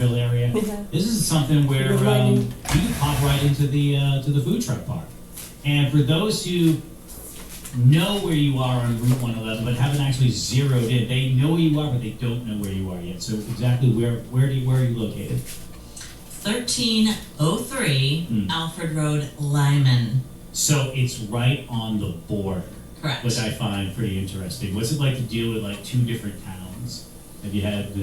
area. Yeah. This is something where you can pop right into the food truck park. And for those who know where you are on Route 111 but haven't actually zeroed in, they know where you are but they don't know where you are yet. So exactly where are you located? 1303 Alfred Road, Lyman. So it's right on the border. Correct. Which I find pretty interesting. What's it like to deal with like two different towns? Have you had?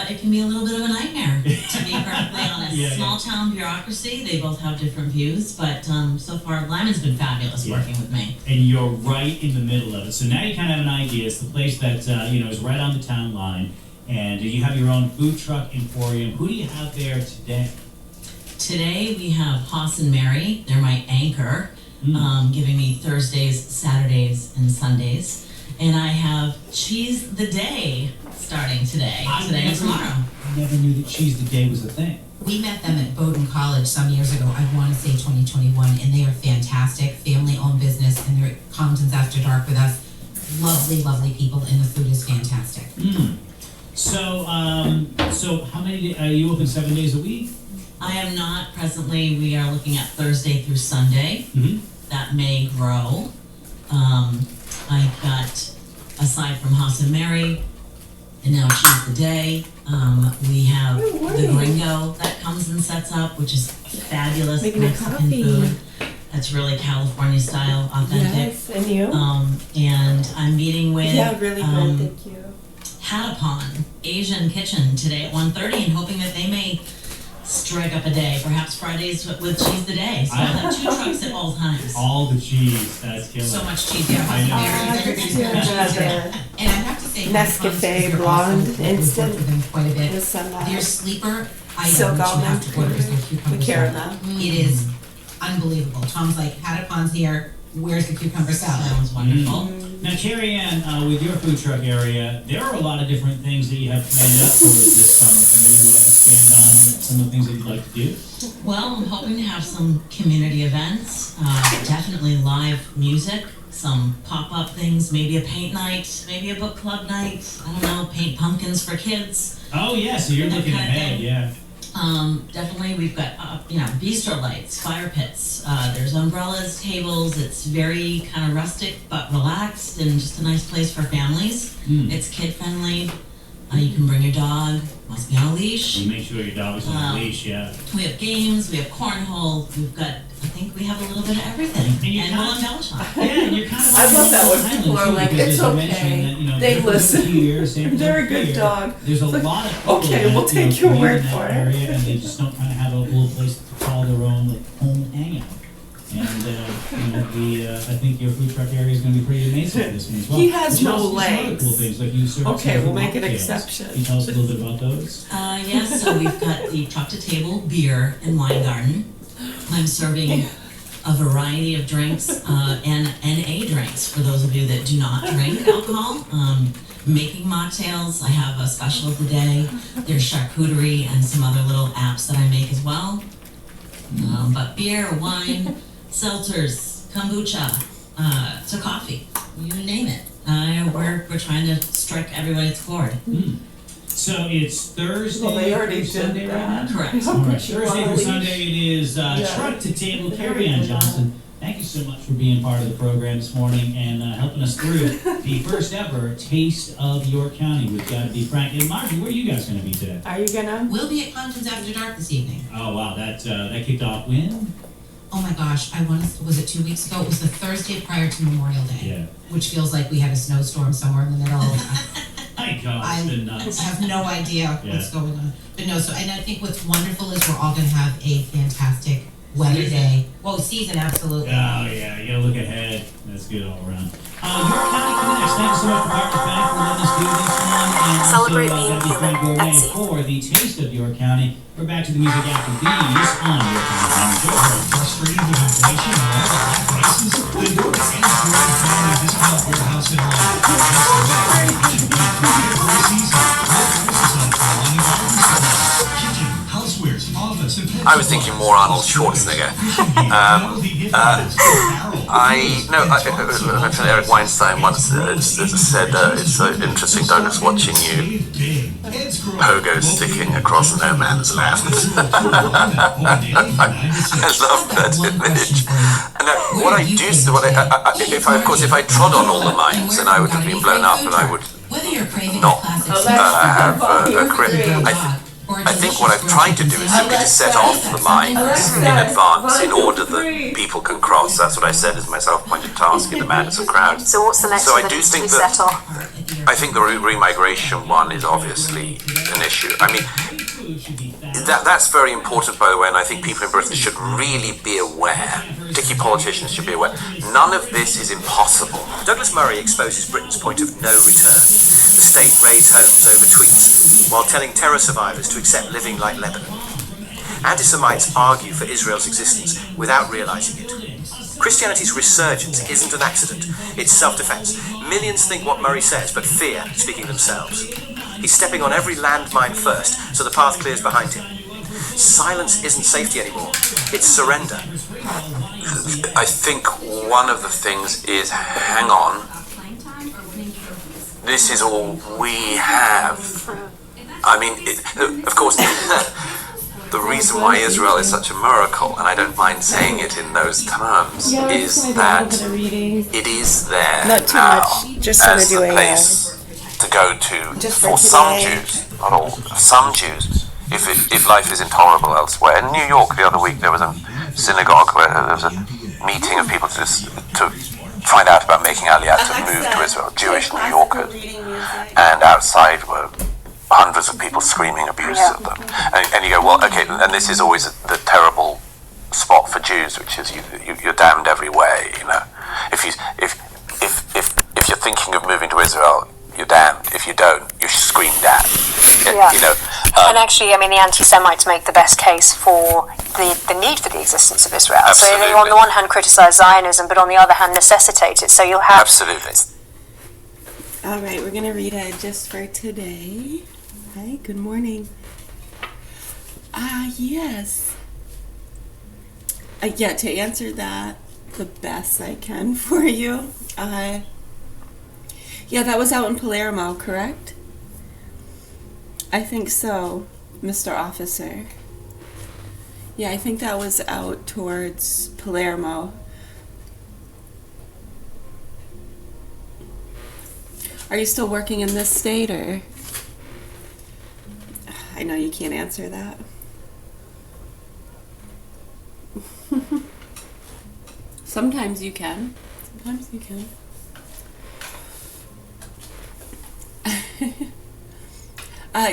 It can be a little bit of a nightmare, to be perfectly honest. Small town bureaucracy, they both have different views, but so far Lyman's been fabulous working with me. And you're right in the middle of it. So now you kind of have an idea. It's the place that is right on the town line, and you have your own food truck emporium. Who do you have there today? Today we have Haas and Mary. They're my anchor, giving me Thursdays, Saturdays, and Sundays. And I have Cheese the Day starting today and tomorrow. I never knew that Cheese the Day was a thing. We met them at Bowdoin College some years ago, I want to say 2021, and they are fantastic, family-owned business, and they're at Compton's After Dark with us. Lovely, lovely people, and the food is fantastic. So how many, are you open 7 days a week? I am not presently. We are looking at Thursday through Sunday. That may grow. I've got, aside from Haas and Mary, and now Cheese the Day, we have the Gringo that comes and sets up, which is fabulous Mexican food. That's really California style, authentic. Yes, and you? And I'm meeting with really good, thank you. Hatapon Asian Kitchen today at 1:30, and hoping that they may strike up a day, perhaps Fridays with Cheese the Day. So I'll have two trucks at all times. All the cheese, that's killer. So much cheese there. I know. Everybody's got cheese there. And I have to say, Nescafe Blonde Instant with them quite a bit. with some Their sleeper silk item, which you have almond to order, is their cucumber salad. caramel. It is unbelievable. Tom's like, Hadapon's here. Where's the cucumber salad? That was wonderful. Now, Carrie Ann, with your food truck area, there are a lot of different things that you have planned up for this summer. Can you expand on some of the things that you'd like to do? Well, I'm hoping to have some community events, definitely live music, some pop-up things, maybe a paint night, maybe a book club night, I don't know, paint pumpkins for kids. Oh, yeah, so you're looking ahead, yeah. Definitely we've got, bistro lights, fire pits, there's umbrellas, tables. It's very kind of rustic but relaxed and just a nice place for families. It's kid friendly. You can bring your dog, must be on a leash. And make sure your dog's on a leash, yeah. We have games, we have cornhole, we've got, I think we have a little bit of everything. And we'll embellish on it. Yeah, and you're kind of I love that when people are like, it's okay. They listen. They're a good dog. There's a lot of people Okay, that, we'll take your live word in that for it. area, and they just don't kind of have a little place to call their own home hangout. And I think your food truck area is going to be pretty amazing for this one as well. He has You no also do some other legs. Cool things, like you serve Okay, some we'll make an cocktails. exception. Can you tell us a little bit about those? Yes, so we've got the truck to table beer and wine garden. I'm serving a variety of drinks and NA drinks for those of you that do not drink alcohol. Making mocktails. I have a special of the day. There's charcuterie and some other little apps that I make as well. But beer, wine, seltzers, kombucha, to coffee, you name it. We're trying to strike everybody's chord. So it's Thursday Well, they already through Sunday did right now? that. Correct. All right, Thursday through Sunday it is Truck to Table. Carrie Ann Johnson, thank you so much for being part of the program this morning and helping us through the first ever Taste of York County. We've got to be frank. And Margie, where are you guys going to be today? Are you gonna? We'll be at Compton's After Dark this evening. Oh wow, that kicked off when? Oh my gosh, was it 2 weeks ago? It was the Thursday prior to Memorial Day. Yeah. Which feels like we had a snowstorm somewhere in the middle. My God, it's been nuts. I have no idea what's going on. But no, and I think what's wonderful is we're all going to have a fantastic weather day. Well, season, absolutely. Oh yeah, you gotta look ahead. That's good all around. York County Connects. Thank you so much, Partners Bank, for letting us do this one. And Celebrate also, being Deputy Frank human. Gourmet Etsy. for the Taste of York County. We're back to the music after these on York County Show. Frustrated with inflation and all the high prices? Then go to Amesbury Family Discount Warehouse and Line. Kitchen, housewares, office, and I was thinking more Arnold Schwarzenegger. Eric Weinstein once said, it's so interesting, Douglas, watching you pogo sticking across no man's land. I love that image. And what I do, if I trod on all the mines, then I would have been blown up, and I would not have a career. I think what I've tried to do is simply to set off the mines in advance in order that people can cross. That's what I said is my self-appointed task in the madness of crowds. So what's the next one that needs to be set off? I think the remigration one is obviously an issue. I mean, that's very important, by the way, and I think people in Britain should really be aware, particularly politicians should be aware, none of this is impossible. Douglas Murray exposes Britain's point of no return. The state raids homes over tweets, while telling terror survivors to accept living like Lebanon. Anti-Semites argue for Israel's existence without realising it. Christianity's resurgence isn't an accident, it's self-defence. Millions think what Murray says, but fear speaking themselves. He's stepping on every landmine first, so the path clears behind him. Silence isn't safety anymore, it's surrender. I think one of the things is, hang on, this is all we have. I mean, of course, the reason why Israel is such a miracle, and I don't mind saying it in those terms, is that it is there Not too now much. Just as gonna the do place to go to Just for for some today. Jews, not all, some Jews. If life is intolerable elsewhere. In New York the other week there was a synagogue where there was a meeting of people to find out about making Aliyah to move to Israel, Jewish New Yorkers, and outside were hundreds of people screaming abuse at them. And you go, well, okay, and this is always the terrible spot for Jews, which is you're damned every way, you know. If you're thinking of moving to Israel, you're damned. If you don't, you're screamed at. You know. And actually, I mean, the anti-Semites make the best case for the need for the existence of Israel. Absolutely. So they, on the one hand, criticise Zionism, but on the other hand, necessitate it. So you'll have... Absolutely. All right, we're going to read a Just for Today. Hi, good morning. Yes. Yeah, to answer that the best I can for you. Yeah, that was out in Palermo, correct? I think so, Mr. Officer. Yeah, I think that was out towards Palermo. Are you still working in this state, or? I know you can't answer that. Sometimes you can. Sometimes you can.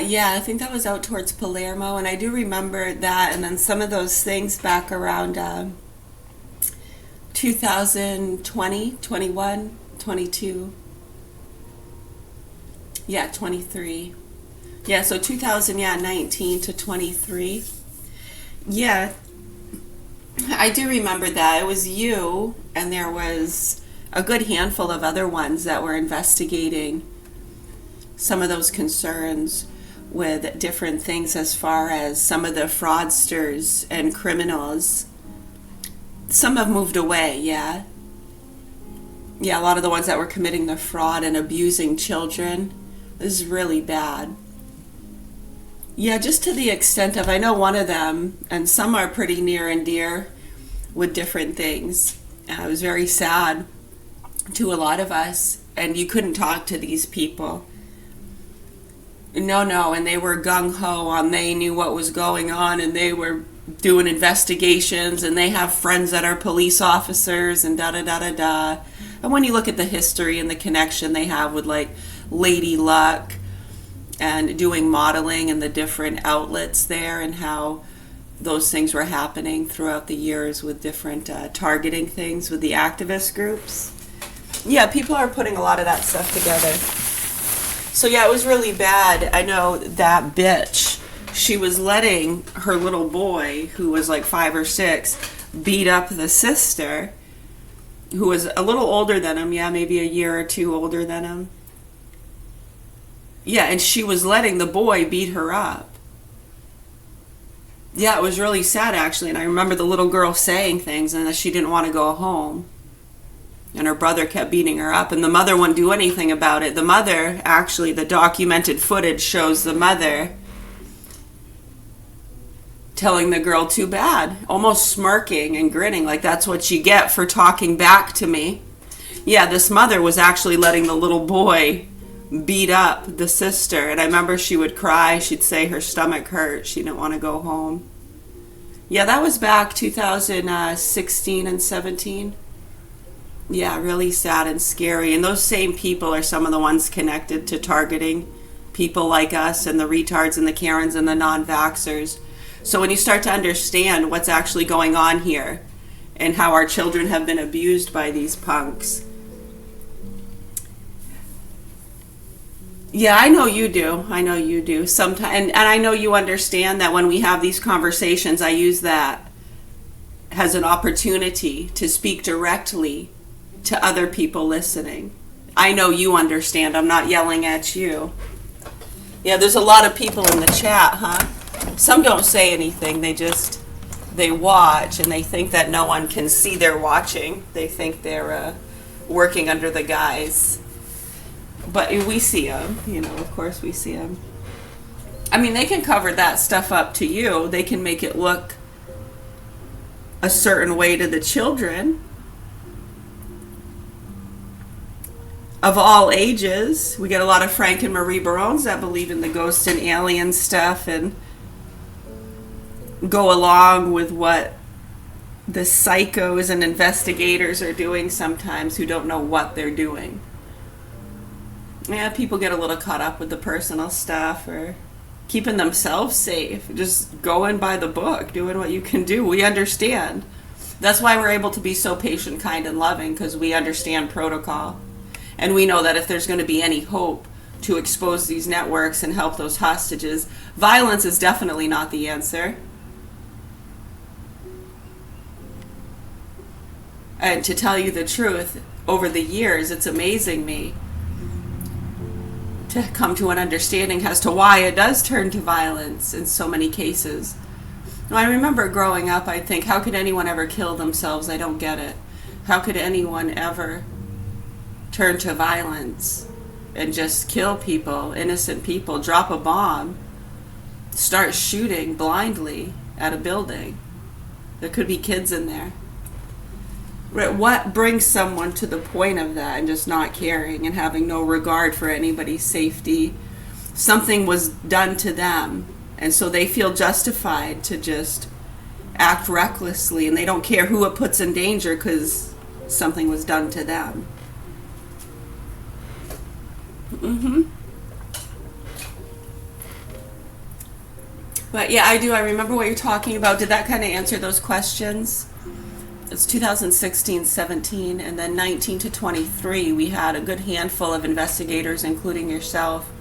Yeah, I think that was out towards Palermo, and I do remember that, and then some of those things back around 2020, 21, 22. Yeah, 23. Yeah, so 2019 to 23. Yeah, I do remember that. It was you, and there was a good handful of other ones that were investigating some of those concerns with different things as far as some of the fraudsters and criminals. Some have moved away, yeah. Yeah, a lot of the ones that were committing the fraud and abusing children. This is really bad. Yeah, just to the extent of, I know one of them, and some are pretty near and dear with different things. And it was very sad to a lot of us, and you couldn't talk to these people. No, and they were gung-ho on they knew what was going on, and they were doing investigations, and they have friends that are police officers, and da-da-da-da-da. And when you look at the history and the connection they have with, like, Lady Luck and doing modeling and the different outlets there, and how those things were happening throughout the years with different targeting things with the activist groups. Yeah, people are putting a lot of that stuff together. So yeah, it was really bad. I know that bitch, she was letting her little boy, who was like 5 or 6, beat up the sister, who was a little older than him. Yeah, maybe a year or 2 older than him. Yeah, and she was letting the boy beat her up. Yeah, it was really sad, actually. And I remember the little girl saying things and that she didn't want to go home. And her brother kept beating her up, and the mother wouldn't do anything about it. The mother, actually, the documented footage shows the mother telling the girl too bad, almost smirking and grinning, like that's what you get for talking back to me. Yeah, this mother was actually letting the little boy beat up the sister, and I remember she would cry. She'd say her stomach hurt. She didn't want to go home. Yeah, that was back 2016 and 17. Yeah, really sad and scary. And those same people are some of the ones connected to targeting people like us and the retards and the Karens and the non-vaxxers. So when you start to understand what's actually going on here and how our children have been abused by these punks. Yeah, I know you do. I know you do. Sometimes, and I know you understand that when we have these conversations, I use that as an opportunity to speak directly to other people listening. I know you understand. I'm not yelling at you. Yeah, there's a lot of people in the chat, huh? Some don't say anything. They watch, and they think that no one can see they're watching. They think they're working under the guise. But we see them, of course we see them. I mean, they can cover that stuff up to you. They can make it look a certain way to the children of all ages. We get a lot of Frank and Marie Barones that believe in the ghost and alien stuff and go along with what the psychos and investigators are doing sometimes, who don't know what they're doing. Yeah, people get a little caught up with the personal stuff or keeping themselves safe, just going by the book, doing what you can do. We understand. That's why we're able to be so patient, kind, and loving, because we understand protocol. And we know that if there's going to be any hope to expose these networks and help those hostages, violence is definitely not the answer. And to tell you the truth, over the years, it's amazing me to come to an understanding as to why it does turn to violence in so many cases. I remember growing up, I'd think, how could anyone ever kill themselves? I don't get it. How could anyone ever turn to violence and just kill people, innocent people, drop a bomb, start shooting blindly at a building? There could be kids in there. What brings someone to the point of that and just not caring and having no regard for anybody's safety? Something was done to them, and so they feel justified to just act recklessly, and they don't care who it puts in danger because something was done to them. But yeah, I do. I remember what you're talking about. Did that kind of answer those questions? It's 2016, 17, and then 19 to 23, we had a good handful of investigators, including yourself.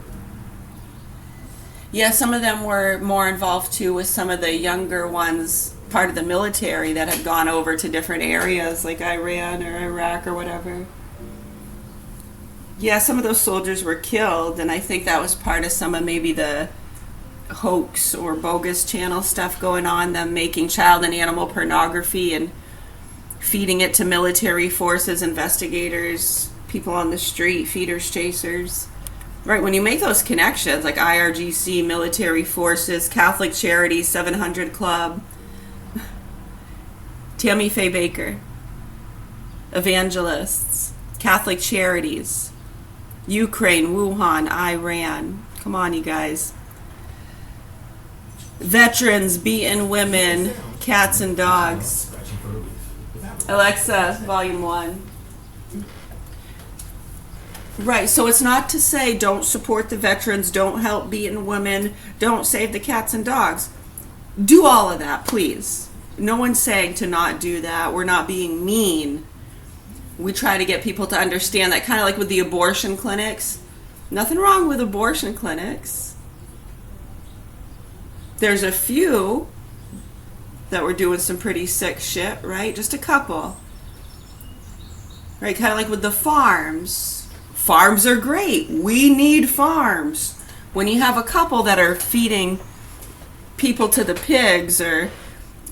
Yeah, some of them were more involved too with some of the younger ones, part of the military that had gone over to different areas like Iran or Iraq or whatever. Yeah, some of those soldiers were killed, and I think that was part of some of maybe the hoax or bogus channel stuff going on, them making child and animal pornography and feeding it to military forces, investigators, people on the street, feeders, chasers. Right, when you make those connections, like IRGC, military forces, Catholic Charities, 700 Club, Tammy Faye Baker, evangelists, Catholic Charities, Ukraine, Wuhan, Iran. Come on, you guys. Veterans, beaten women, cats and dogs. Alexa, volume 1. Right, so it's not to say don't support the veterans, don't help beaten women, don't save the cats and dogs. Do all of that, please. No one's saying to not do that. We're not being mean. We try to get people to understand that, kind of like with the abortion clinics. Nothing wrong with abortion clinics. There's a few that were doing some pretty sick shit, right? Just a couple. Right, kind of like with the farms. Farms are great. We need farms. When you have a couple that are feeding people to the pigs or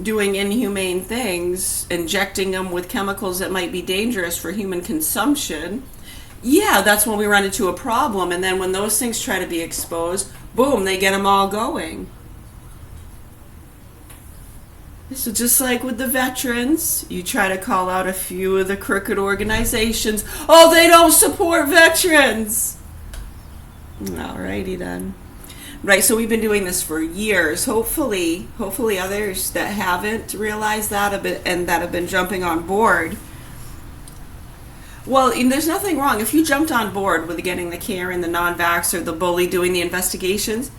doing inhumane things, injecting them with chemicals that might be dangerous for human consumption, yeah, that's when we run into a problem. And then when those things try to be exposed, boom, they get them all going. So just like with the veterans, you try to call out a few of the crooked organizations. Oh, they don't support veterans. Alrighty then. Right, so we've been doing this for years. Hopefully others that haven't realized that a bit and that have been jumping on board. Well, and there's nothing wrong. If you jumped on board with getting the care and the non-vax or the bully doing the investigations,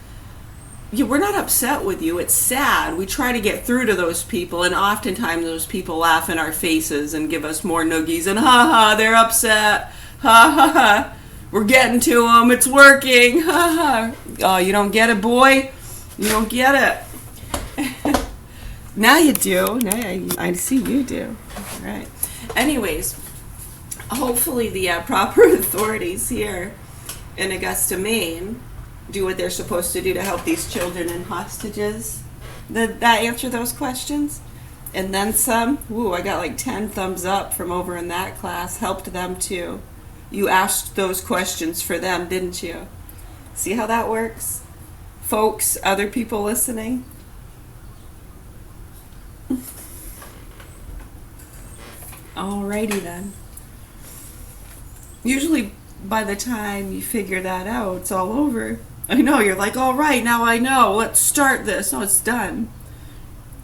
we're not upset with you. It's sad. We try to get through to those people, and oftentimes those people laugh in our faces and give us more noogies and ha, they're upset. Ha. We're getting to them. It's working. Ha. Oh, you don't get it, boy? You don't get it. Now you do. Now I see you do. All right. Anyways, hopefully the proper authorities here in Augusta, Maine, do what they're supposed to do to help these children and hostages. Did that answer those questions? And then some? Ooh, I got like 10 thumbs up from over in that class. Helped them too. You asked those questions for them, didn't you? See how that works? Folks, other people listening? Alrighty then. Usually by the time you figure that out, it's all over. I know, you're like, all right, now I know. Let's start this. Oh, it's done.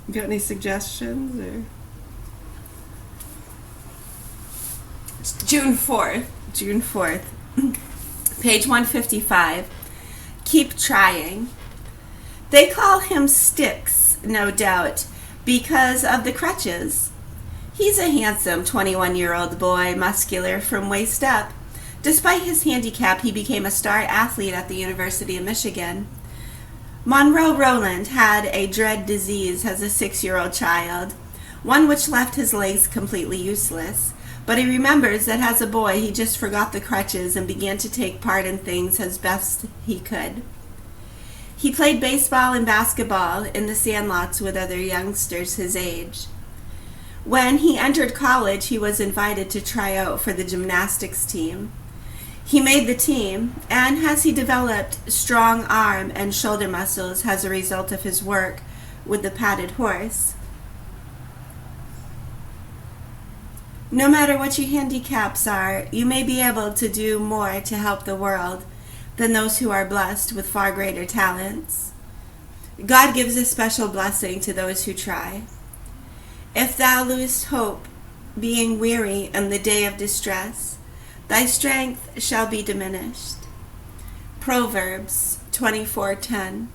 You got any suggestions? Or? It's June 4th. Page 155. Keep trying. They call him Sticks, no doubt, because of the crutches. He's a handsome 21-year-old boy, muscular from waist up. Despite his handicap, he became a star athlete at the University of Michigan. Monroe Rowland had a dread disease as a 6-year-old child, one which left his legs completely useless. But he remembers that as a boy, he just forgot the crutches and began to take part in things as best he could. He played baseball and basketball in the sandlots with other youngsters his age. When he entered college, he was invited to try out for the gymnastics team. He made the team, and as he developed strong arm and shoulder muscles as a result of his work with the padded horse. No matter what your handicaps are, you may be able to do more to help the world than those who are blessed with far greater talents. God gives a special blessing to those who try. If thou lose hope, being weary in the day of distress, thy strength shall be diminished. Proverbs 24:10.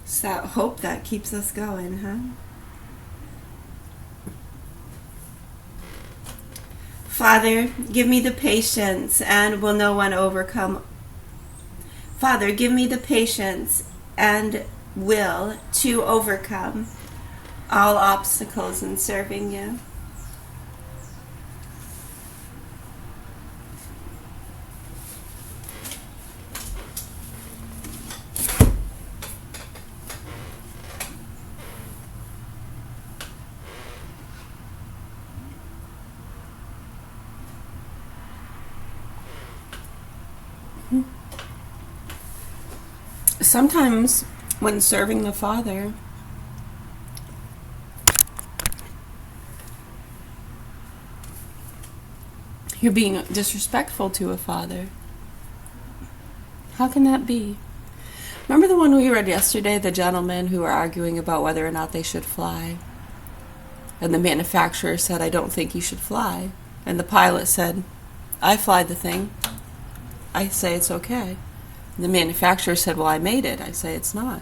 It's that hope that keeps us going, huh? Father, give me the patience and will no one overcome. Father, give me the patience and will to overcome all obstacles in serving you. Sometimes when serving the Father, you're being disrespectful to a father. How can that be? Remember the one we read yesterday, the gentlemen who were arguing about whether or not they should fly? And the manufacturer said, I don't think you should fly. And the pilot said, I fly the thing. I say it's okay. And the manufacturer said, well, I made it. I say it's not.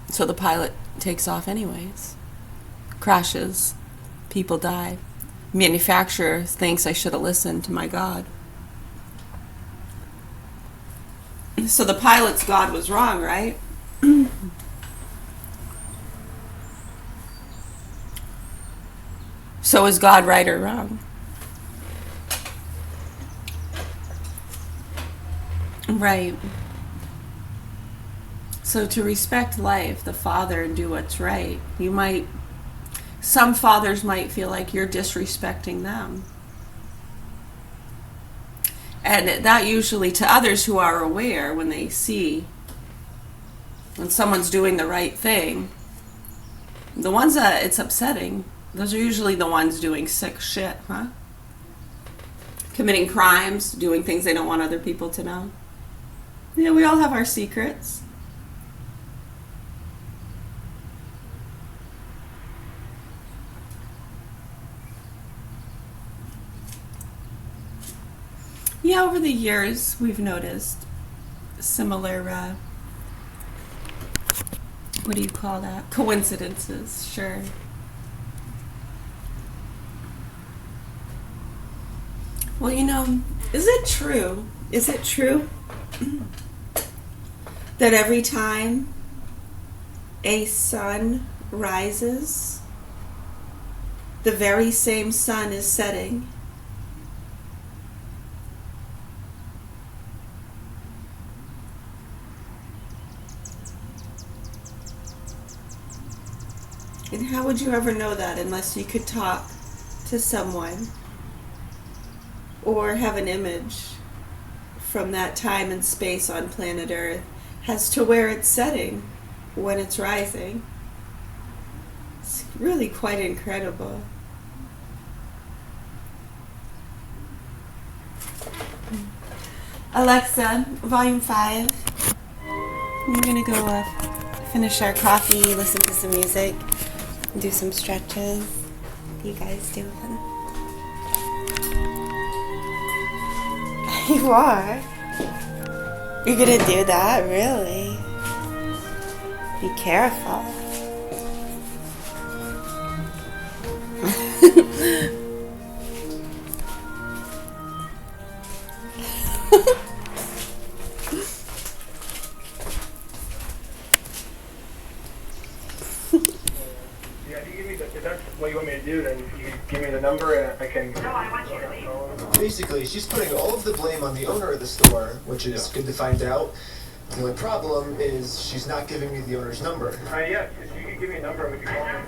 So the pilot takes off anyways. Crashes. People die. Manufacturer thinks I should have listened to my God. So the pilot's God was wrong, right? So is God right or wrong? Right. So to respect life, the father, and do what's right, some fathers might feel like you're disrespecting them. And that usually, to others who are aware, when they see when someone's doing the right thing, the ones that it's upsetting, those are usually the ones doing sick shit, huh? Committing crimes, doing things they don't want other people to know. Yeah, we all have our secrets. Yeah, over the years, we've noticed similar, what do you call that? Coincidences, sure. Well, is it true that every time a sun rises, the very same sun is setting? And how would you ever know that unless you could talk to someone or have an image from that time and space on planet Earth as to where it's setting when it's rising? It's really quite incredible. Alexa, volume 5. We're gonna go finish our coffee, listen to some music, do some stretches. You guys doing? You are? You're gonna do that? Really? Be careful. If that's what you want me to do, then you give me the number and I can... No, I want you to leave. Basically, she's putting all of the blame on the owner of the store, which is good to find out. The only problem is she's not giving me the owner's number. Yeah, if you can give me a number, we can call him.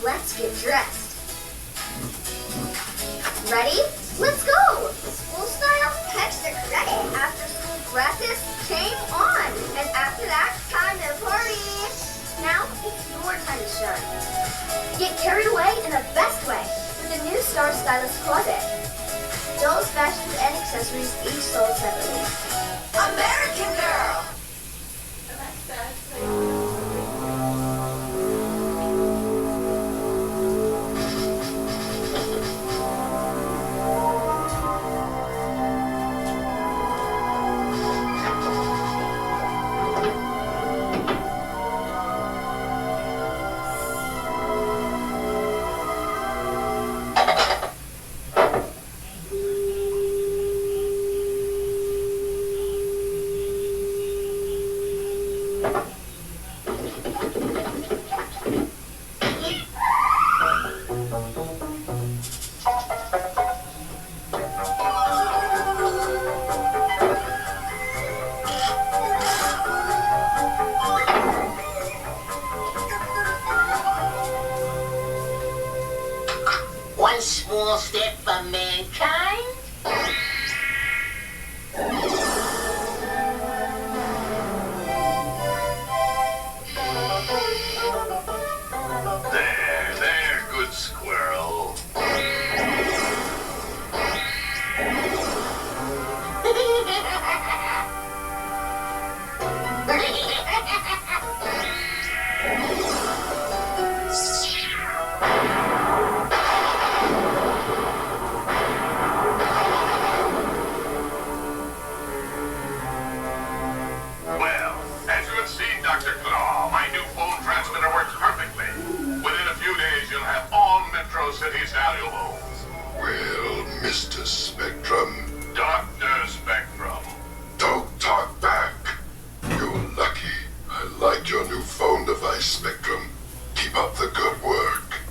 Let's get dressed. Ready? Let's go! School style, catch the credit. After school practice, game on. And after that, time to party. Now, it's your time to shine. Get carried away in the best way with the new Star Stylist Closet. Dolls, fashions, and accessories each sold separately. American Girl! One small step for mankind. Mr. Spectrum. Dr. Spectrum. Don't talk back. You're lucky. I like your new phone device, Spectrum. Keep up the good work.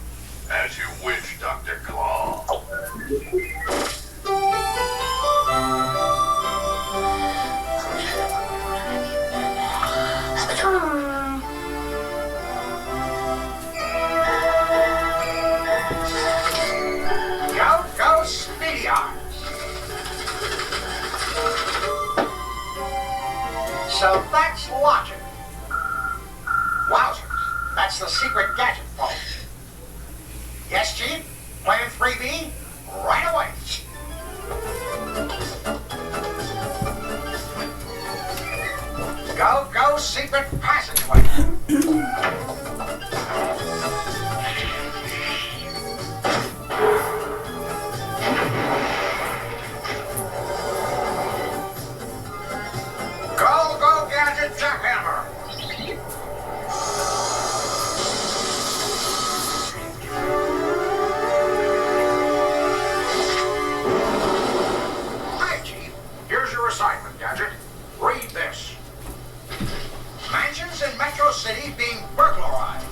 As you wish, Dr. Claw. Go, Speedy Arms. So that's logic. Wowzers, that's the secret gadget phone. Yes, Chief? Plan 3B? Right away. Go, secret passageway. Go, gadget jackhammer. Hi, Chief. Here's your assignment, Gadget. Read this. Mansions in Metro City being burglarized.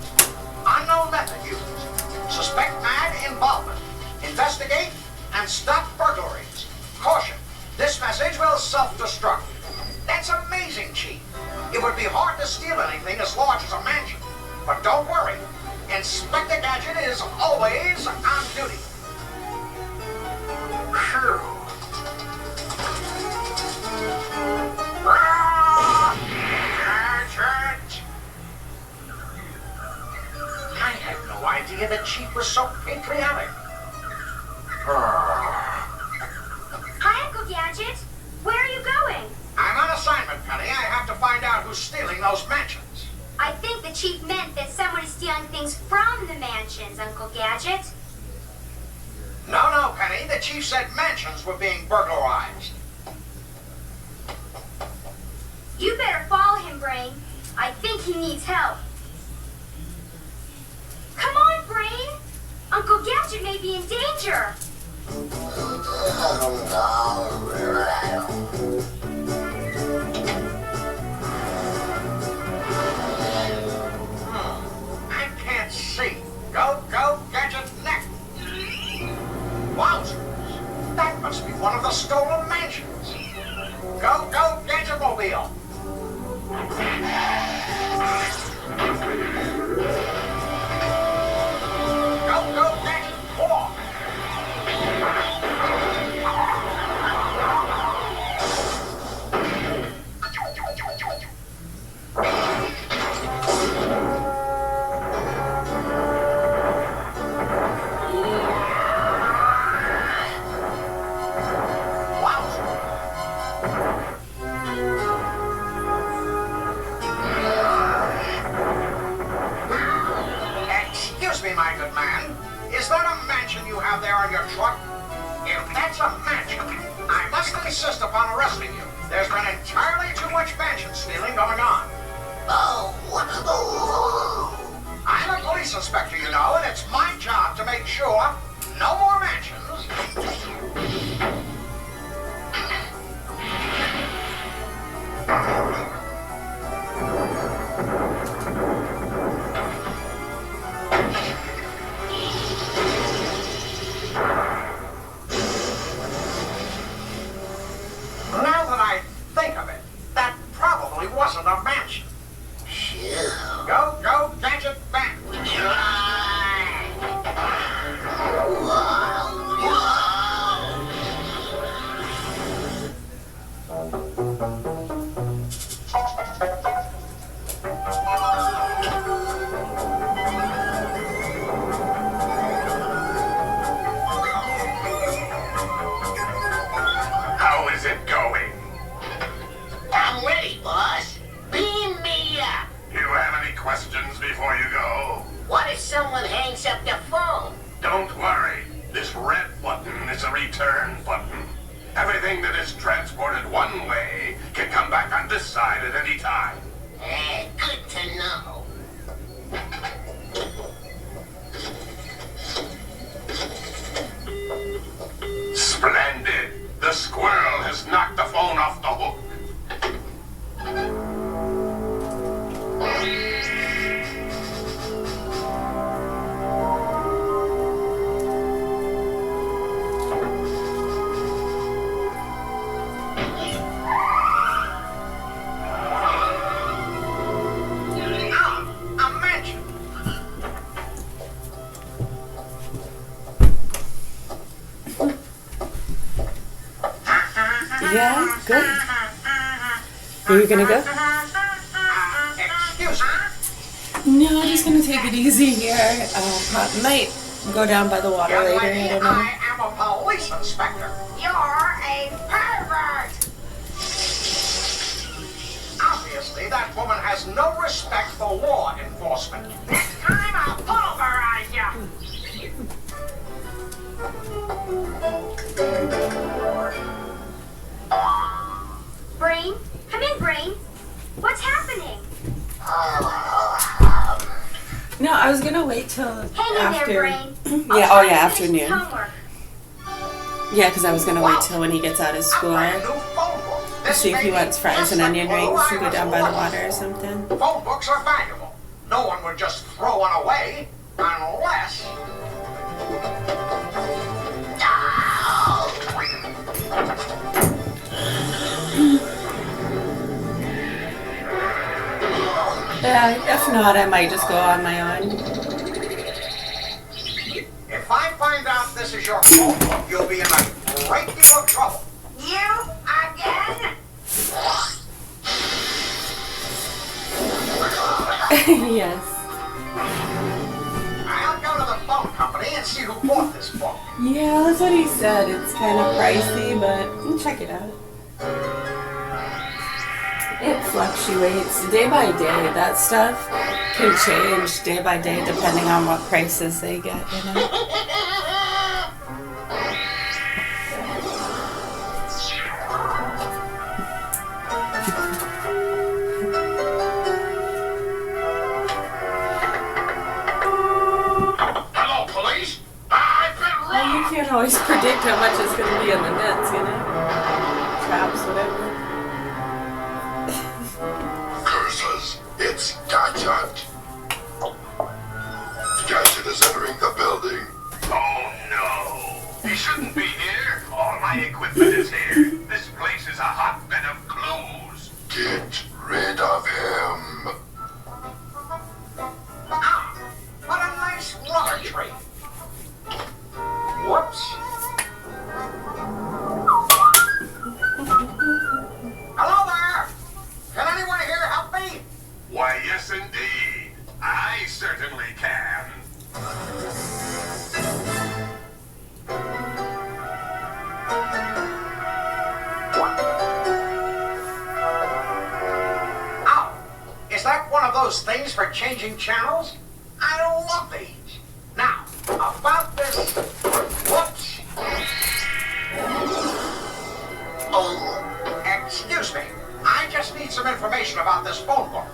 Unknown method used. Suspect mad involvement. Investigate and stop burglaries. Caution. This message will self-destruct. That's amazing, Chief. It would be hard to steal anything as large as a mansion. But don't worry. Inspector Gadget is always on duty. Phew. Gadget! I had no idea the Chief was so patriotic. Hi, Uncle Gadget. Where are you going? I'm on assignment, Penny. I have to find out who's stealing those mansions. I think the chief meant that someone is stealing things from the mansions, Uncle Gadget. No, Penny. The Chief said mansions were being burglarized. You better follow him, Brain. I think he needs help. Come on, Brain. Uncle Gadget may be in danger. I can't see. Go, Gadget neck. Wowzers. That must be one of the stolen mansions. Go, Gadget Mobile. Go, Gadget 4. Excuse me, my good man. Is that a mansion you have there on your truck? If that's a mansion, I must insist upon arresting you. There's been entirely too much mansion stealing going on. I'm a police inspector, you know, and it's my job to make sure no more mansions. Now that I think of it, that probably wasn't a mansion. Go, Gadget back. How is it going? I'm ready, boss. Beam me up. Do you have any questions before you go? What if someone hangs up the phone? Don't worry. This red button is a return button. Everything that is transported one way can come back on this side at any time. Good to know. Splendid. squirrel has knocked the phone off the hook. Yeah, good. Are you gonna go? Excuse me. No, I'm just gonna take it easy here. Might go down by the water Young later, lady, I don't know. I am a police inspector. You're a pervert. Obviously, that woman has no respect for law enforcement. Next time I'll pulverize you. Brain? Come in, Brain. What's happening? No, I was gonna wait till Hang in after. there, Brain. Yeah, I'll oh yeah, try to finish afternoon. homework. Yeah, because I was gonna wait till when he gets out of school. See if he wants fries and onion rings and go down by the water or something. Phone books are valuable. No one would just throw one away unless. Yeah, if not, I might just go on my own. If I find out this is your phone book, you'll be in a great deal of trouble. You again? Yes. I'll go to the phone company and see who bought this book. Yeah, that's what he said. It's kind of pricey, but check it out. It fluctuates day by day. That stuff can change day by day depending on what prices they get, you know? Hello, police. I've been Well, you can't always predict how much is going to be in the nets, you know? Traps, whatever. Curses, it's Gadget. Gadget is entering the building. Oh no! He shouldn't be here. All my equipment is here. This place is a hotbed of clues. Get rid of him. Ah, what a nice rubber tree. Whoops. Hello there. Can anyone here help me? Why, yes indeed. I certainly can. Ow. Is that one of those things for changing channels? I love these. Now, about this. Whoops. Oh, excuse me. I just need some information about this phone book.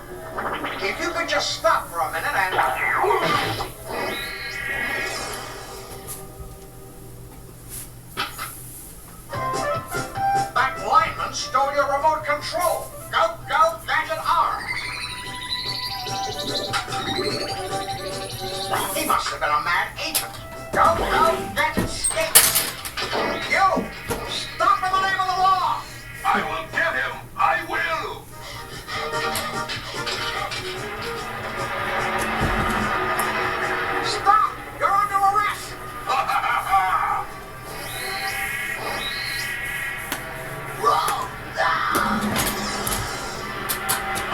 If you could just stop for a minute and. That lineman stole your remote control. Go, go, Gadget arm. He must have been a mad agent. Go, go, Gadget skate. You, stop in the name of the law. I will get him. I will. Stop! You're under arrest!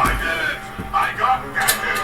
I did it. I got Gadget.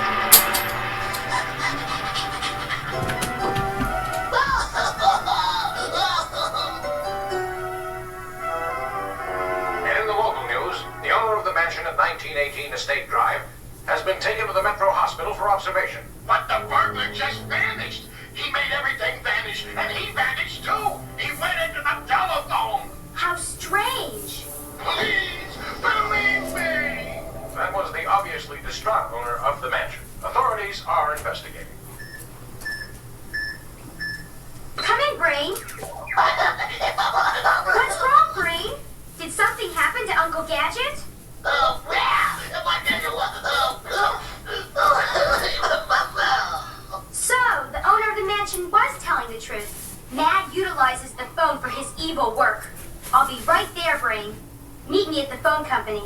In the local news, the owner of the mansion at 1918 Estate Drive has been taken to the Metro Hospital for observation. But the burglar just vanished. He made everything vanish, and he vanished too. He went into the telephone. How strange. Please believe me. That was the obviously distraught owner of the mansion. Authorities are investigating. Come in, Brain. What's wrong, Brain? Did something happen to Uncle Gadget? Oh, wow! So, the owner of the mansion was telling the truth. Mad utilizes the phone for his evil work. I'll be right there, Brain. Meet me at the phone company.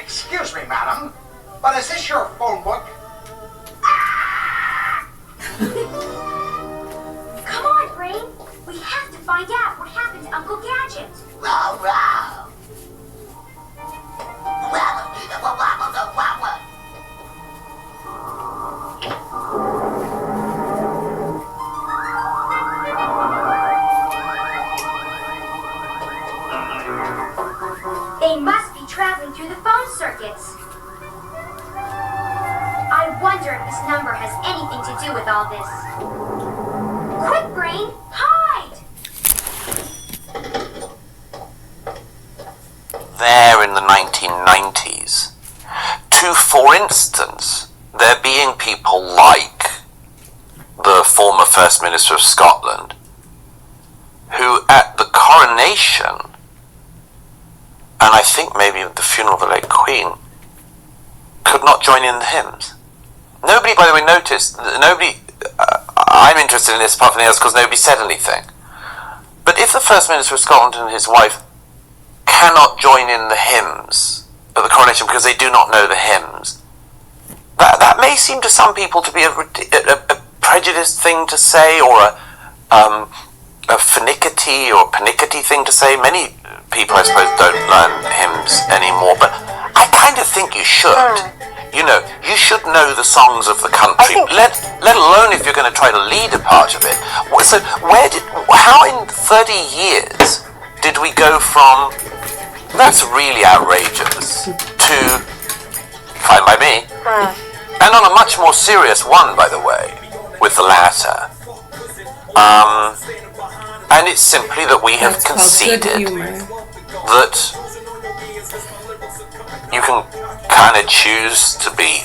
Excuse me, madam, but is this your phone book? Come on, Brain. We have to find out what happened to Uncle Gadget. They must be traveling through the phone circuits. I wonder if this number has anything to do with all this. Quick, Brain, hide! There in the 1990s, to, for instance, there being people like the former First Minister of Scotland, who at the coronation, and I think maybe at the funeral of the late Queen, could not join in the hymns. Nobody, by the way, noticed, I'm interested in this apart from anything else because nobody said anything. But if the First Minister of Scotland and his wife cannot join in the hymns at the coronation because they do not know the hymns, that may seem to some people to be a prejudiced thing to say, or a finicky or panicky thing to say. Many people, I suppose, don't learn hymns anymore, but I kind of think you should. You know, you should know the songs of the country, let alone if you're going to try to lead a part of it. So how in 30 years did we go from, that's really outrageous, to fine by me, and on a much more serious one, by the way, with the latter. And it's simply that we have conceded that you can kind of choose to be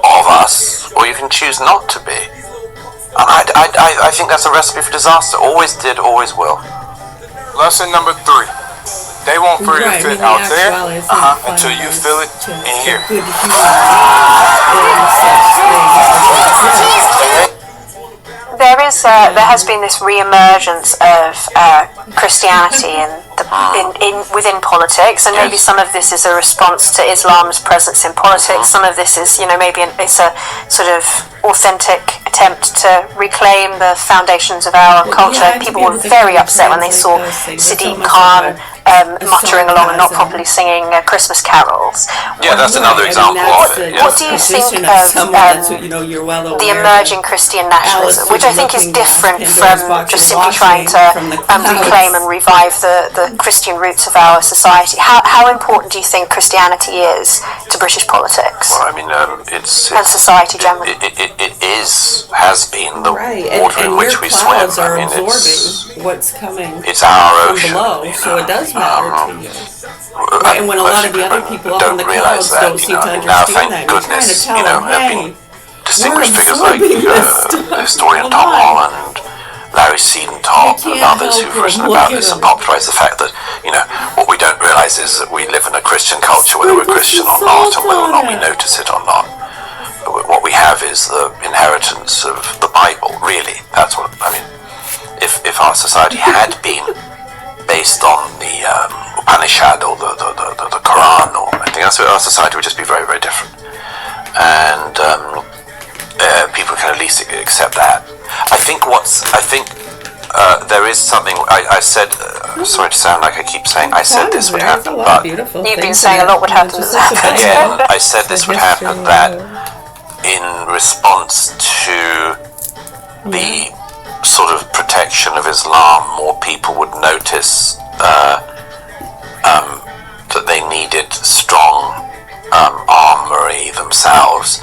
of us, or you can choose not to be. And I think that's a recipe for disaster. Always did, always will. Lesson number 3. They won't feel it fit out there until you feel it in here. There has been this re-emergence of Christianity within politics, and maybe some of this is a response to Islam's presence in politics. Some of this is, maybe it's a sort of authentic attempt to reclaim the foundations of our culture. People were very upset when they saw Sadiq Khan muttering along and not properly singing Christmas carols. Yeah, that's another example of it. What do you think of the emerging Christian nationalism, which I think is different from just simply trying to reclaim and revive the Christian roots of our society? How important do you think Christianity is to British politics? Well, I mean, it's and society generally. It has been the water in which we swim. Are I mean, absorbing what's coming it's our from ocean, below, so it does matter to you. Right, and when a lot of the other people up in the clouds don't seem to understand that, you're trying to tell them, hey, distinguished figures like historian Tom Holland, Larry Seedentop, and others who've written about this and popularised the fact that, what we don't realise is that we live in a Christian culture, whether we're Christian or not, and whether or not we notice it or not. But what we have is the inheritance of the Bible, really. That's what, I mean, if our society had been based on the Upanishad or the Quran or anything else, our society would just be very, very different. And people can at least accept that. I think there is something, I said, sorry to sound like I keep saying, I said this would happen, but you've been saying a lot would happen. Again, I said this would happen, that in response to the sort of protection of Islam, more people would notice that they needed strong armory themselves,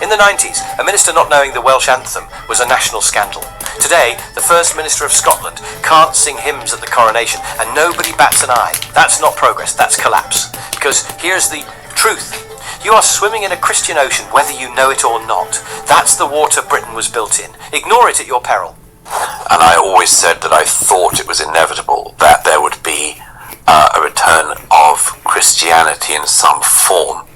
In the 90s, a minister not knowing the Welsh anthem was a national scandal. Today, the First Minister of Scotland can't sing hymns at the coronation, and nobody bats an eye. That's not progress, that's collapse. Because here's the truth. You are swimming in a Christian ocean, whether you know it or not. That's the water Britain was built in. Ignore it at your peril. And I always said that I thought it was inevitable that there would be a return of Christianity in some form.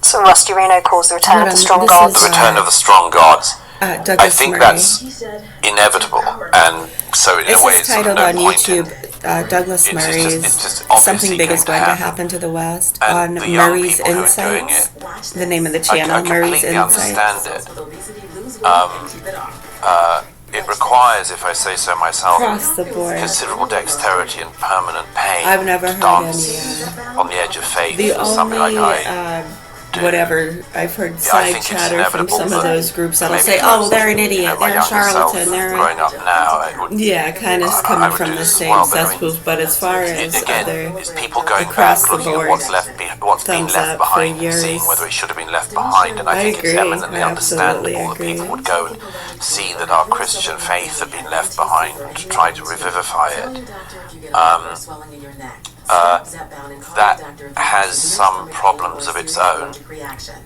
So Rusty Reno calls the return of the strong The gods. return of the strong gods. Douglas I think Murray. that's inevitable, and so in This a way, is it's sort of titled no on point in. YouTube. Douglas Murray's it's just obviously Something Big is going going to to happen to the West And on the young Murray's people who are doing Insights. The name of the channel, I Murray's completely Insights. understand it. It requires, if I say so myself, Across the board. considerable dexterity and permanent pain. I've never to heard dance any. on the edge of faith. The or something only like I whatever I've heard I side think it's chatter from inevitable, some of but those groups that'll maybe say, if I "Oh, was, they're an idiot, my they're a younger self charlatan, they're growing up now, it would, yeah, kind of I coming would from do the this as same well, but I mean, cesspools." But as far as again, other it's people going across back, the looking board, at what's been thumbs left up for behind, and years. seeing whether it should have been left behind. And I think agree. it's eminently I absolutely understandable that agree. people would go and see that our Christian faith had been left behind and to try to revivify it. That has some problems of its own.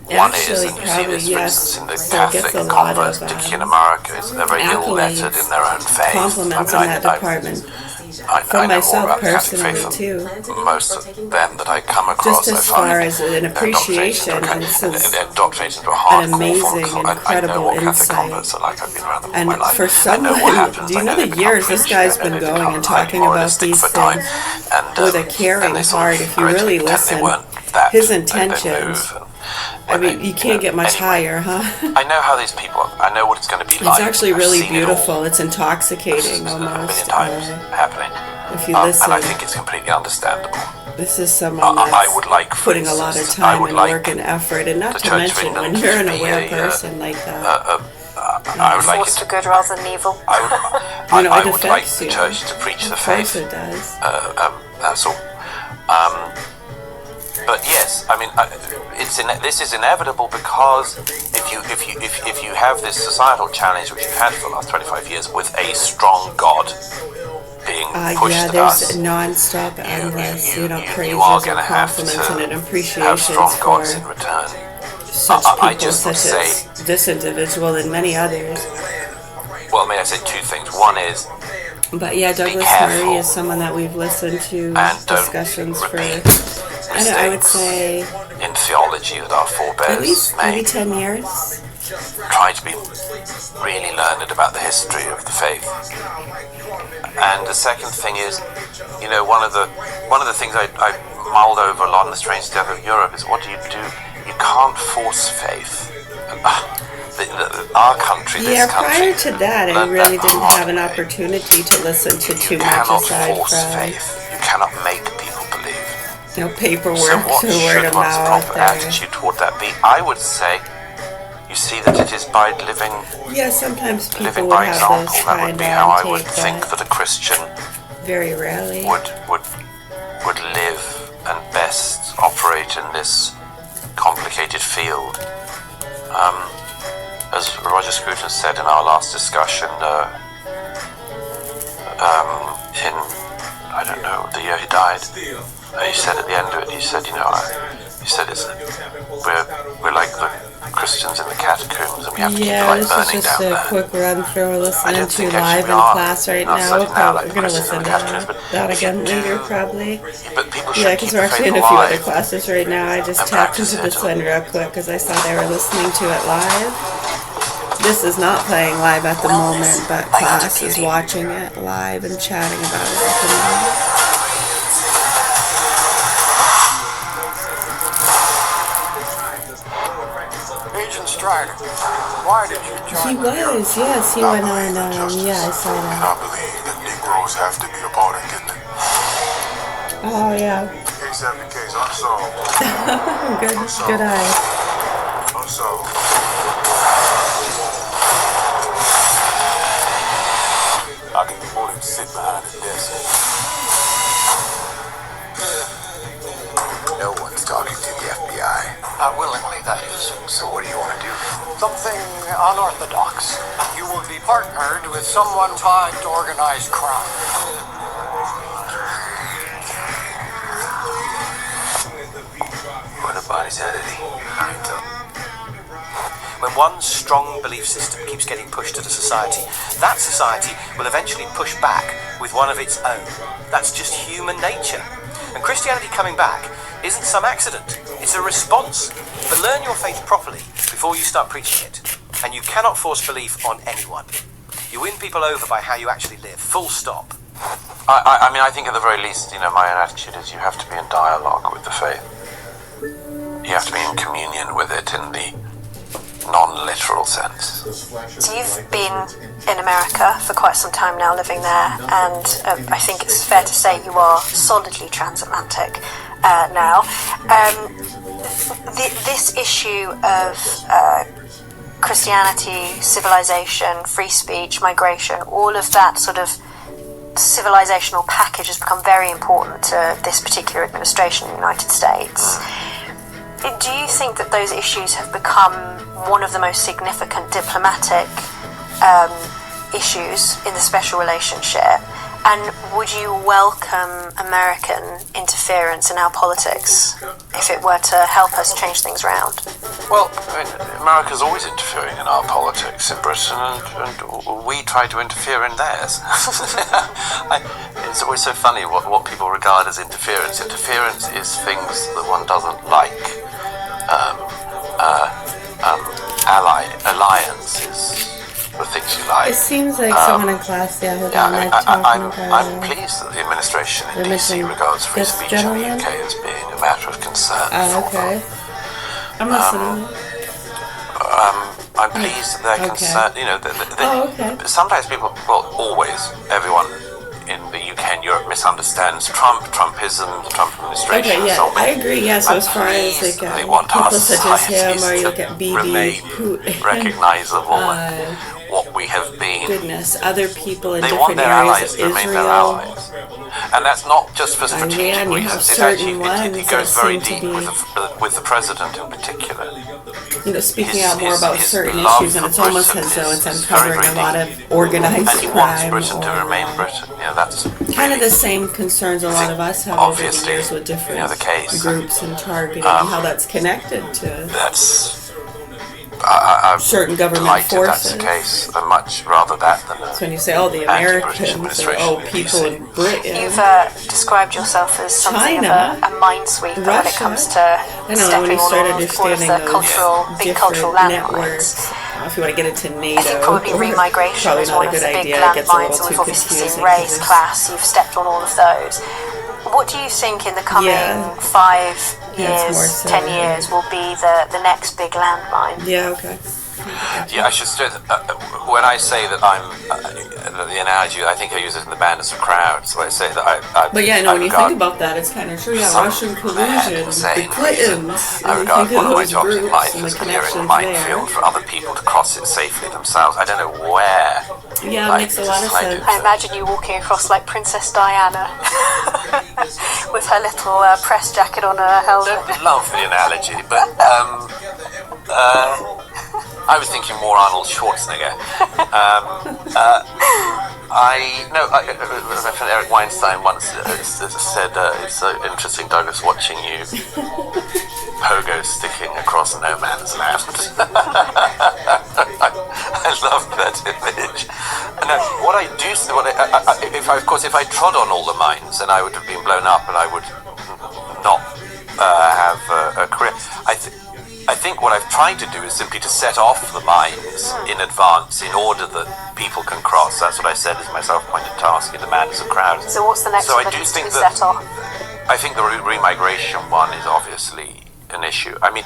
One is, and you see this, for instance, in the Catholic converts, particularly in America, is they're very ill-lettered in their own faith. compliments in that department. For myself personally too. Most of them that I come across, Just as far as an appreciation, and they're indoctrinated into a hardcore an amazing, form. I know incredible what Catholic insight. converts are like. I've been around them all And my life. for someone, do you know the years this guy's been going and talking about these things with a caring heart? If you really listen, his intentions. I mean, you can't get much higher, huh? I know how these people. I know what it's going to be It's like. actually I've really seen it all beautiful. It's intoxicating almost. happening. If you listen, and I think it's completely understandable. this is someone that's I would like, for putting a lot of instance, time would and like work and effort, and not the to Church of mention England when you're an to be aware a, person like that. I would like Force for good rather than evil. I would like the church to preach the Of course faith. it does. That's all. But yes, I mean, this is inevitable because if you have this societal challenge which you've had for the last 25 years with a strong God being pushed yeah, at there's us, non-stop endless, praises you are and going to have compliments and an to have appreciations strong for gods in return. such I people, just would such say, as this individual and many others. well, may I say two things? One is, But yeah, Douglas careful Murray is someone that we've listened to and don't discussions for, repeat I would say, in theology that our at forebears least maybe made. 10 years. Try to be really learned about the history of the faith. And the second thing is, one of the things I mulled over a lot in the strange death of Europe is, what do? You can't force faith. Our country, this country, prior to that, I really didn't have an opportunity to listen to too much cannot aside force from faith. You cannot make people believe. Paperwork So what to word should of one's mouth. proper attitude toward that be? I would say, you see that it is by living Yeah, sometimes people living would by have example. this That would kind be how I of would take think that a Christian very rarely. would live and best operate in this complicated field. As Roger Scruton said in our last discussion, in, I don't know, the year he died, he said at the end of it, he said, we're like the Christians in the catacombs, and we have to keep the light This is burning just down a there. quick run through we're listening to think live actually in we are. class right Not now. certainly now, like We're going to Christians in listen the to catacombs, but that if you again do- later, probably. But people should Yeah, keep because we're the actually faith in a few other alive. classes right now. I just and tapped practice into it. this one real quick because I saw they were listening to it live. This is not playing live at the moment, but class is watching it live and chatting about it at the moment. Agent Strider, why did you He was, yes, he went on, yeah, I saw And that. I believe that Negroes have to be a part of getting it. Oh, yeah. Case after case, unsolved. Good eye. Unsolved. I can more than sit behind the desk. No one's talking to the FBI. Not willingly, that is. So what do you want to do? something unorthodox. You will be partnered with someone tied to organized crime. What about insanity? When one strong belief system keeps getting pushed at a society, that society will eventually push back with one of its own. That's just human nature. And Christianity coming back isn't some accident. It's a response. But learn your faith properly before you start preaching it. And you cannot force belief on anyone. You win people over by how you actually live. Full stop. I mean, I think at the very least, my own attitude is you have to be in dialogue with the faith. You have to be in communion with it in the non-literal sense. So you've been in America for quite some time now, living there, and I think it's fair to say you are solidly transatlantic now. This issue of Christianity, civilization, free speech, migration, all of that sort of civilizational package has become very important to this particular administration in the United States. Do you think that those issues have become one of the most significant diplomatic issues in the special relationship? And would you welcome American interference in our politics if it were to help us change things around? Well, America's always interfering in our politics in Britain, and we try to interfere in theirs. It's always so funny what people regard as interference. Interference is things that one doesn't like. Alliances the things you like. It seems like someone in class the other day I'm pleased that the administration in DC regards free speech in the UK as being a matter of concern. Okay. I'm listening. I'm pleased that they're concerned. Sometimes people, always, everyone in the UK and Europe misunderstands Trumpism, the Trump administration. Okay, yeah, I agree. Yeah, so as far as they want our people such as him, or you look at remain recognizable and what we have been. Goodness, other people in they different want their areas allies of to remain their Israel. allies, and that's not just for strategic reasons. It actually it goes very deep with the president in particular. Speaking out more about certain issues, and it's almost as though it's uncovering a lot of organized and he wants Britain to remain Britain. That's kind of the same concerns a lot of us have over the years with different groups and targeting, and how that's connected to certain government forces. That's the case. Much rather that than so when you say, the Americans, or people in Britain. You've described yourself as something of a minesweeper when it comes to stepping on all of the big cultural landmarks. If you want to get into NATO, I think probably remigration is one of the big landmines, and we've obviously seen race, class, you've stepped on all of those. What do you think in the coming 5 years, 10 years will be the next big landmine? Yeah, okay. Yeah, I should say that when I say that I'm the analogy, I think I use it in the madness of crowds. So I say that I but yeah, no, when you think about that, it's kind of true. Yeah, Russian collusion, the Clintons. I regard one of my jobs in life as clearing a minefield for other people to cross it safely themselves. I don't know where. Yeah, it makes a lot of sense. I imagine you walking across like Princess Diana with her little press jacket on her helmet. I love the analogy, but I was thinking more Arnold Schwarzenegger. My friend Eric Weinstein once said, "It's so interesting, Douglas, watching you pogo sticking across no man's land." I love that image. And what I do, if I trod on all the mines, then I would have been blown up, and I would not have a career. I think what I've tried to do is simply to set off the mines in advance in order that people can cross. That's what I said is my self-appointed task in the madness of crowds. So what's the next one that needs to be set off? I think the remigration one is obviously an issue. I mean,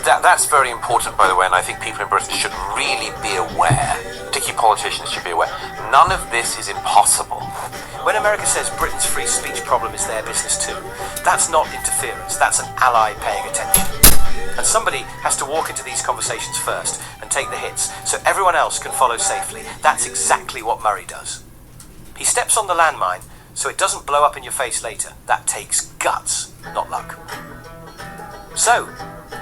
that's very important, by the way, and I think people in Britain should really be aware, particularly politicians should be aware, none of this is impossible. When America says Britain's free speech problem is their business too, that's not interference, that's an ally paying attention. And somebody has to walk into these conversations first and take the hits, so everyone else can follow safely. That's exactly what Murray does. He steps on the landmine, so it doesn't blow up in your face later. That takes guts, not luck. So,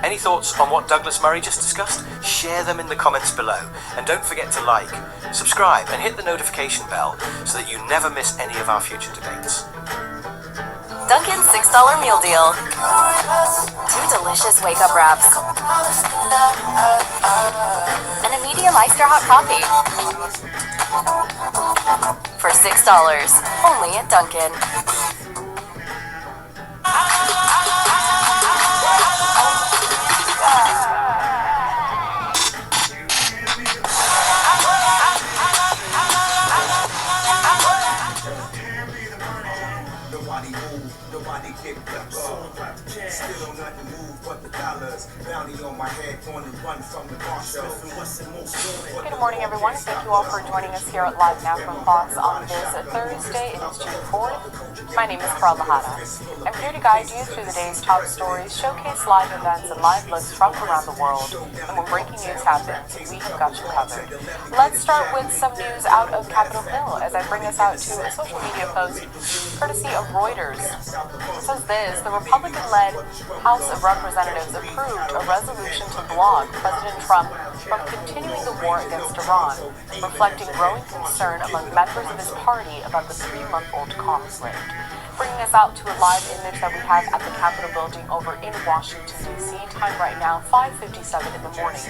Any thoughts on what Douglas Murray just discussed? Share them in the comments below. And don't forget to like, subscribe, and hit the notification bell so that you never miss any of our future debates. Dunkin's $6 meal deal. 2 delicious wake-up wraps. And a medium iced or hot coffee. For $6, only at Dunkin'. Still on nothing move but the dollars. Bounty on my head, on the run from the marshal. Good morning, everyone. Thank you all for joining us here at Live Now from Fox on this Thursday. It is June 4th. My name is Carl Lahana. I'm here to guide you through the day's top stories, showcase live events and live looks from around the world. And when breaking news happens, we've got you covered. Let's start with some news out of Capitol Hill as I bring us out to a social media post courtesy of Reuters. It says this: the Republican-led House of Representatives approved a resolution to block President Trump from continuing the war against Iran, reflecting growing concern among members of his party about the 3-month-old conflict. Bringing us out to a live image that we have at the Capitol building over in Washington, D.C. Time right now, 5:57 in the morning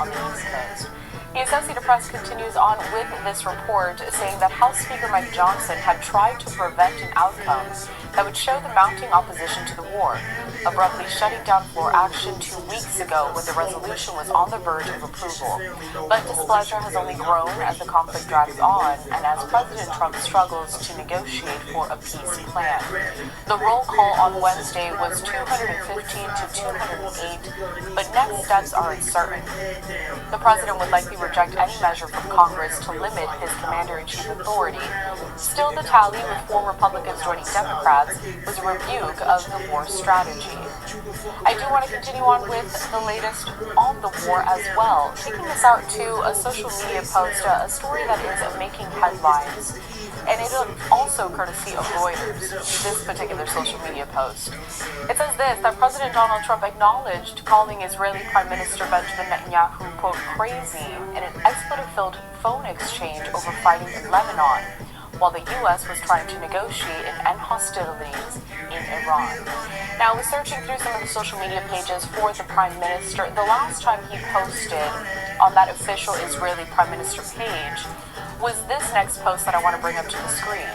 on the East Coast. The Associated Press continues on with this report, saying that House Speaker Mike Johnson had tried to prevent an outcome that would show the mounting opposition to the war, abruptly shutting down floor action 2 weeks ago when the resolution was on the verge of approval. But displeasure has only grown as the conflict drags on and as President Trump struggles to negotiate for a peace plan. The roll call on Wednesday was 215 to 208, but next steps are uncertain. The president would likely reject any measure from Congress to limit his commander-in-chief authority. Still, the tally, with 4 Republicans joining Democrats, was a rebuke of the war strategy. I do want to continue on with the latest on the war as well, taking this out to a social media post, a story that is making headlines, and it is also courtesy of Reuters, this particular social media post. It says this, that President Donald Trump acknowledged calling Israeli Prime Minister Benjamin Netanyahu, quote, crazy in an expletive-filled phone exchange over fighting in Lebanon, while the U.S. was trying to negotiate and end hostilities in Iran. Now, I was searching through some of the social media pages for the Prime Minister. The last time he posted on that official Israeli Prime Minister page was this next post that I want to bring up to the screen.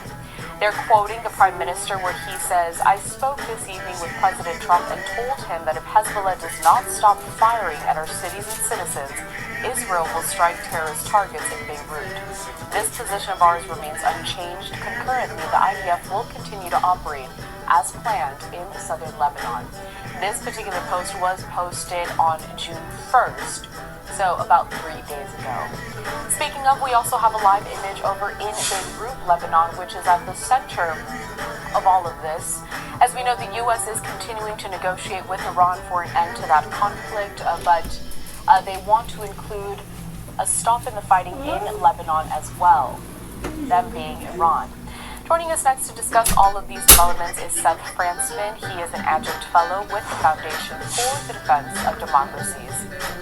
They're quoting the Prime Minister where he says, I spoke this evening with President Trump and told him that if Hezbollah does not stop firing at our cities and citizens, Israel will strike terrorist targets in Beirut. This position of ours remains unchanged. Concurrently, the IDF will continue to operate as planned in southern Lebanon. This particular post was posted on June 1st, so about 3 days ago. Speaking of, we also have a live image over in Beirut, Lebanon, which is at the center of all of this. As we know, the U.S. is continuing to negotiate with Iran for an end to that conflict, but they want to include a stop in the fighting in Lebanon as well, them being Iran. Joining us next to discuss all of these developments is Seth Fransman. He is an adjunct fellow with the Foundation for the Defense of Democracies.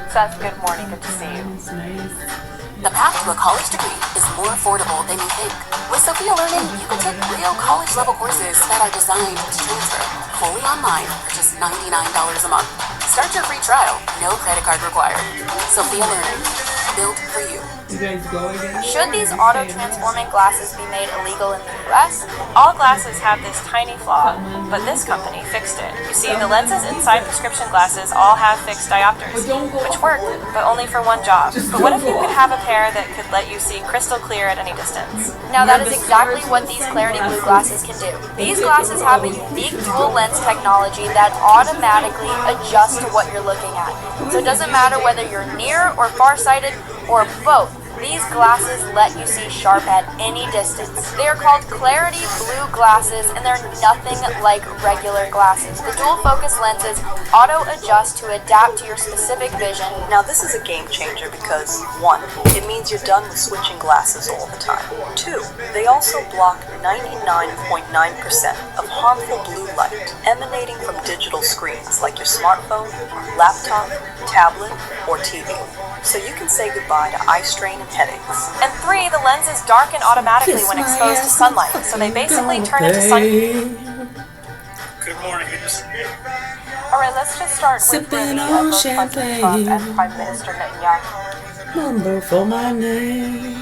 Seth, good morning. Good to see you. The path to a college degree is more affordable than you think. With Sophia Learning, you can take real college-level courses that are designed to transfer fully online for just $99 a month. Start your free trial, no credit card required. Sophia Learning, built for you. Should these auto-transforming glasses be made illegal in the US? All glasses have this tiny flaw, but this company fixed it. You see, the lenses inside prescription glasses all have fixed diopters, which work, but only for one job. But what if you could have a pair that could let you see crystal clear at any distance? Now that is exactly what these Clarity Blue glasses can do. These glasses have a unique dual lens technology that automatically adjusts to what you're looking at. So it doesn't matter whether you're near or farsighted or both. These glasses let you see sharp at any distance. They are called Clarity Blue glasses, and they're nothing like regular glasses. The dual focus lenses auto-adjust to adapt to your specific vision. Now this is a game changer because 1, it means you're done with switching glasses all the time. 2, they also block 99.9% of harmful blue light emanating from digital screens like your smartphone, laptop, tablet, or TV. So you can say goodbye to eye strain and headaches. And 3, the lenses darken automatically when exposed to sunlight, so they basically turn into sun. Good morning. Alright, let's just start with Sipping the on both President Trump champagne. and Prime Minister Netanyahu. Number for my name.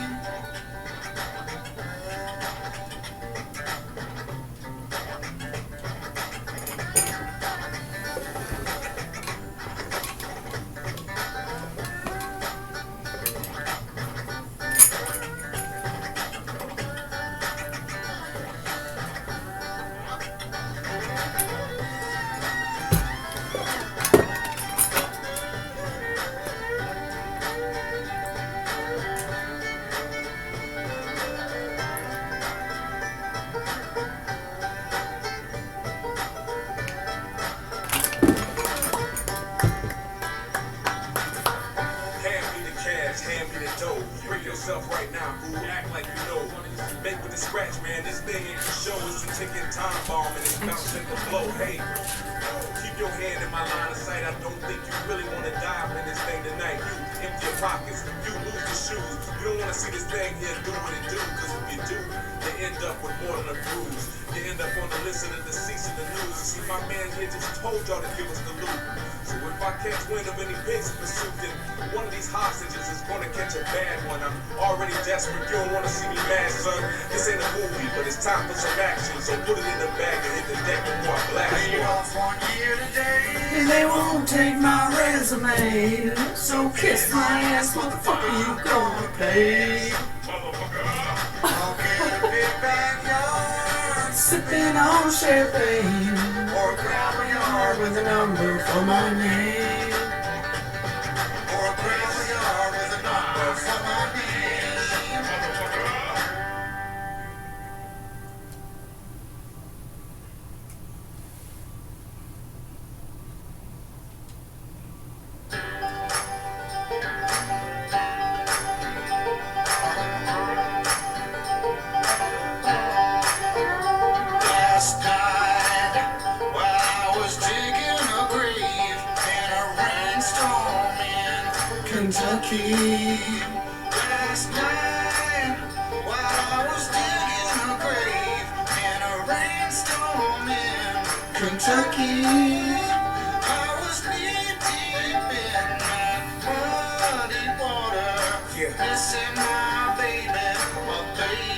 Hand me the dough. Break yourself right now, fool. Act like you know. Make with the scratch, man. This thing ain't for show. It's a ticking time bomb and it's about to blow. Hey, keep your hand in my line of sight. I don't think you really want to die up in this thing tonight. You empty your pockets. You lose your shoes. You don't want to see this thing here do what it do. Because if you do, you end up with more than a bruise. You end up on the list of the deceased in the news. You see, my man here just told y'all to give us the loot. So if I catch wind of any pigs in pursuit, then one of these hostages is gonna catch a bad one. I'm already desperate, you don't wanna see me mad, son. This ain't a movie, but it's time for some action. So put it in the bag and hit the deck before I blast you. And they won't take my resume. So kiss my ass, motherfucker, you gonna pay. Sipping on champagne. Or grab a yard with a number for my name. Or grab a yard with a number for my name. Last night, while I was digging a grave in a rainstorm in Kentucky. Last night, while I was digging a grave in a rainstorm in Kentucky, I was knee deep in that muddy water, missing my baby, my baby.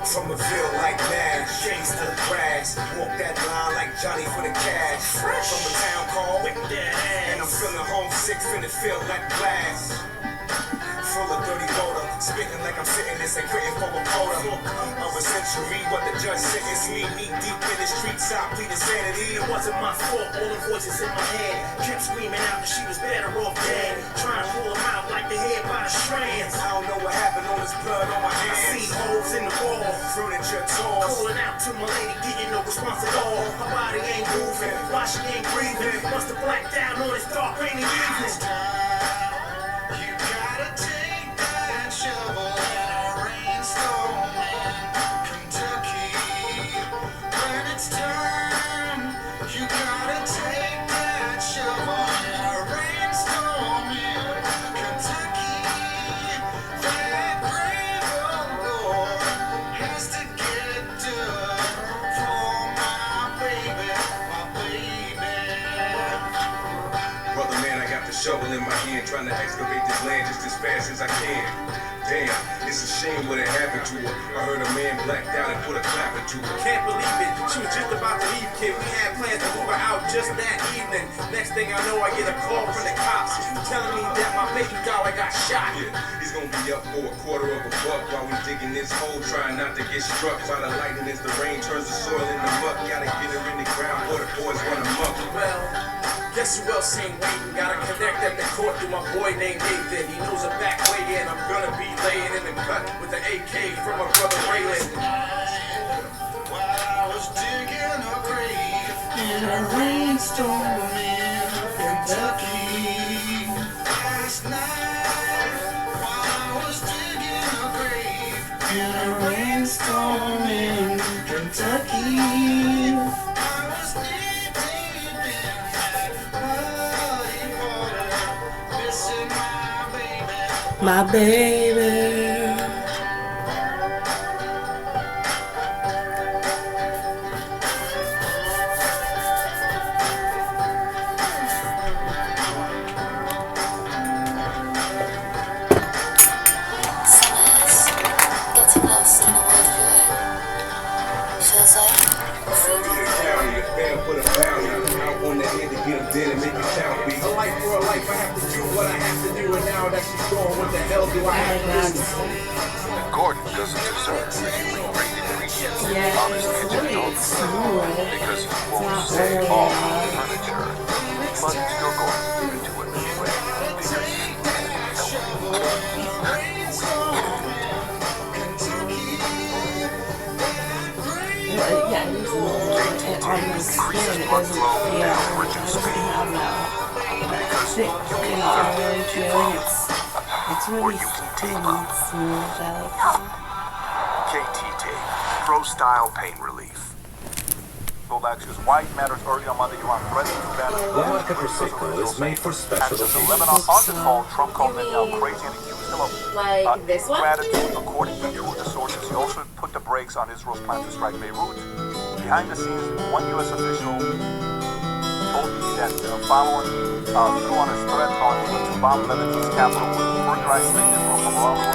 From a feel like Nash, shades to the grass. Walk that line like Johnny for the cash. From a town called and I'm feeling homesick, finna feel like glass. Full of dirty water, spitting like I'm sitting this and quitting for a quarter of a century. What the judge sentenced me, knee deep in the streets, I plead insanity. It wasn't my fault, all the voices in my head kept screaming out that she was better off dead. Trying to pull them out like the head by the strands. I don't know what happened, all this blood on my hands. I see holes in the wall, furniture torn. Calling out to my lady, getting no response at all. Her body ain't moving, why she ain't breathing? Must have blacked out on this dark rainy evening. You gotta take that shovel in a rainstorm in Kentucky. When it's time, you gotta take that shovel in a rainstorm in Kentucky. That grave of Lord has to get dug for my baby, my baby. Brother man, I got the shovel in my hand, trying to excavate this land just as fast as I can. Damn, it's a shame what had happened to her. I heard a man blacked out and put a clapper to her. Can't believe it, she was just about to leave, kid. We had plans to move her out just that evening. Next thing I know, I get a call from the cops telling me that my baby daughter got shot. Yeah, he's gonna be up for $0.25 while we digging this hole, trying not to get struck by the lightning as the rain turns the soil into muck. Gotta get her in the ground or the boys run amok. Well, Guess who else ain't waiting? Gotta connect at the court to my boy named Nathan. He knows a back way in. I'm gonna be laying in the cut with the AK from my brother Raylan. While I was digging a grave in a rainstorm in Kentucky. Last night, while I was digging a grave in a rainstorm in Kentucky. I was knee deep in that muddy water, missing my baby. Put a bounty out on the head to get him dead and make it count. Be a life for a life, I have to do what I have to do, and now that she's gone, what the hell do I have to do? Gordon doesn't deserve honestly, it's because he won't say all the furniture, but he's still going to give it to him anyway because he It's really smooth. KT tape, Pro Style Pain Relief. Told Axios why it matters early on Monday you want threatening to ban La marca Prosecco is made for special Axios 11 on the call, Trump called Netanyahu crazy and accused him of like this one? gratitude. According to two of the sources, he also put the brakes on Israel's plan to strike Beirut. Behind the scenes, one U.S. official told me that following through on his threat on to bomb Lebanese capital would further isolate Israel from all